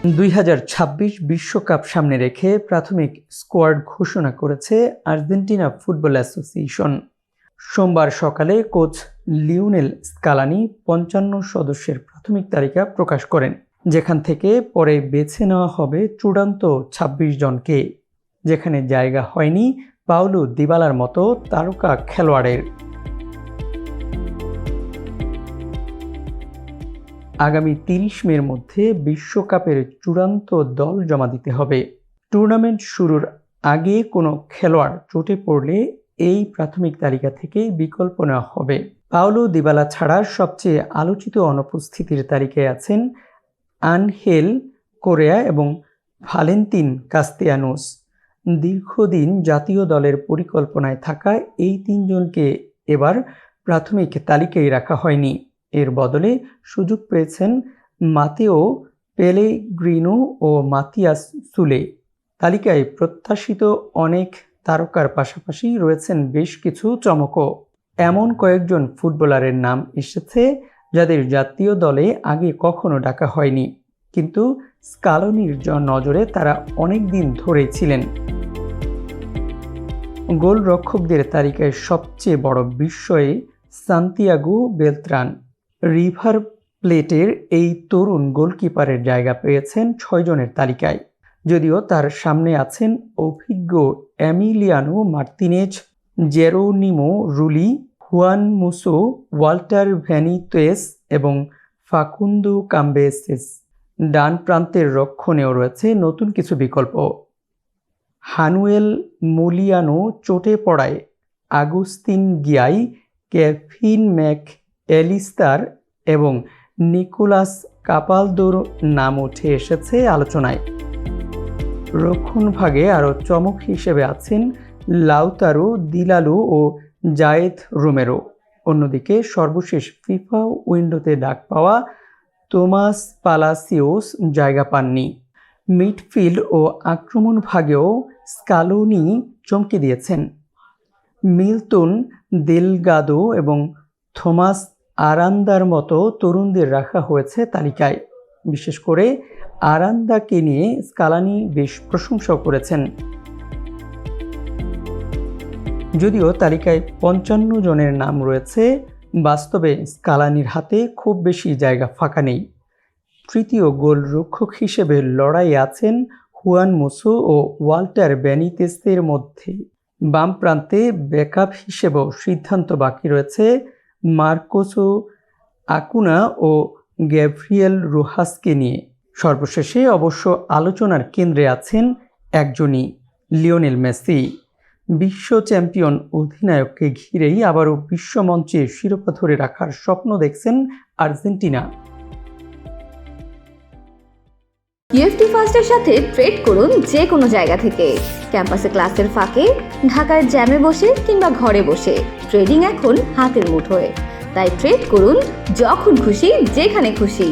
2026 বিশ্বকাপ সামনে রেখে প্রাথমিক স্কোয়াড ঘোষণা করেছে আর্জেন্টিনা ফুটবল অ্যাসোসিয়েশন। সোমবার সকালে কোচ লিওনেল স্কালানি 55 সদস্যের প্রাথমিক তালিকা প্রকাশ করেন, যেখান থেকে পরে বেছে নেওয়া হবে চূড়ান্ত 26 জনকে, যেখানে জায়গা হয়নি পাওলো দিবালার মতো তারকা খেলোয়াড়ের। আগামী 30 মের মধ্যে বিশ্বকাপের চূড়ান্ত দল জমা দিতে হবে। টুর্নামেন্ট শুরুর আগে কোনো খেলোয়াড় চোটে পড়লে এই প্রাথমিক তালিকা থেকে বিকল্প নেওয়া হবে। পাওলো দিবালা ছাড়া সবচেয়ে আলোচিত অনুপস্থিতির তালিকায় আছেন আনহেল কোরেয়া এবং ভালেন্তিন কাস্তেয়ানোস। দীর্ঘদিন জাতীয় দলের পরিকল্পনায় থাকা এই তিনজনকে এবার প্রাথমিক তালিকায় রাখা হয়নি। এর বদলে সুযোগ পেয়েছেন মাতেও পেলেগ্রিনো ও মাতিয়াস সুলে। তালিকায় প্রত্যাশিত অনেক তারকার পাশাপাশি রয়েছেন বেশ কিছু চমকও। এমন কয়েকজন ফুটবলারের নাম এসেছে যাদের জাতীয় দলে আগে কখনো ডাকা হয়নি, কিন্তু স্কালোনির নজরে তারা অনেক দিন ধরেই ছিলেন। গোলরক্ষকদের তালিকায় সবচেয়ে বড় বিস্ময়ে সান্তিয়াগো বেলত্রান। রিভার প্লেটের এই তরুণ গোলকিপারের জায়গা পেয়েছেন 6 জনের তালিকায়, যদিও তার সামনে আছেন অভিজ্ঞ Emiliano Martinez, Geronimo Rulli, Juan Musso, Walter Benitez এবং ফাকুন্দো কাম্বেসেস। ডান প্রান্তের রক্ষণেও রয়েছে নতুন কিছু বিকল্প। হানুয়েল মুলিয়ানো চোটে পড়ায় আগুস্তিন গিয়াই, কেভিন ম্যাক এলিস্তার এবং নিকোলাস কাপালদোর নাম উঠে এসেছে আলোচনায়। রক্ষণভাগে আরও চমক হিসেবে আছেন লাউতারো দিলালু ও জায়েদ রোমেরো। অন্যদিকে সর্বশেষ ফিফা উইন্ডোতে ডাক পাওয়া তোমাস পালাসিওস জায়গা পাননি। মিডফিল্ড ও আক্রমণ ভাগেও স্কালোনি চমকে দিয়েছেন। মিলতন দেলগাদো এবং থমাস আরান্দার মতো তরুণদের রাখা হয়েছে তালিকায়। বিশেষ করে আরান্দাকে নিয়ে স্কালানি বেশ প্রশংসা করেছেন। যদিও তালিকায় 55 জনের নাম রয়েছে, বাস্তবে স্কালানির হাতে খুব বেশি জায়গা ফাঁকা নেই। তৃতীয় গোলরক্ষক হিসেবে লড়াইয়ে আছেন হুয়ান মুসো ও ওয়াল্টার বেনিতেসের মধ্যে। বাম প্রান্তে ব্যাকআপ হিসেবেও সিদ্ধান্ত বাকি রয়েছে মার্কোসো আকুনা ও গ্যাব্রিয়েল রোহাসকে নিয়ে। সর্বশেষে অবশ্য আলোচনার কেন্দ্রে আছেন একজনই, লিওনেল মেসি। বিশ্ব চ্যাম্পিয়ন অধিনায়ককে ঘিরেই আবারও বিশ্বমঞ্চে শিরোপা ধরে রাখার স্বপ্ন দেখছেন আর্জেন্টিনা। ইউএফটি ফার্স্টের সাথে ট্রেড করুন যে কোনো জায়গা থেকে। ক্যাম্পাসে ক্লাসের ফাঁকে, ঢাকার জ্যামে বসে কিংবা ঘরে বসে, ট্রেডিং এখন হাতের মুঠোয়। তাই ট্রেড করুন যখন খুশি, যেখানে খুশি।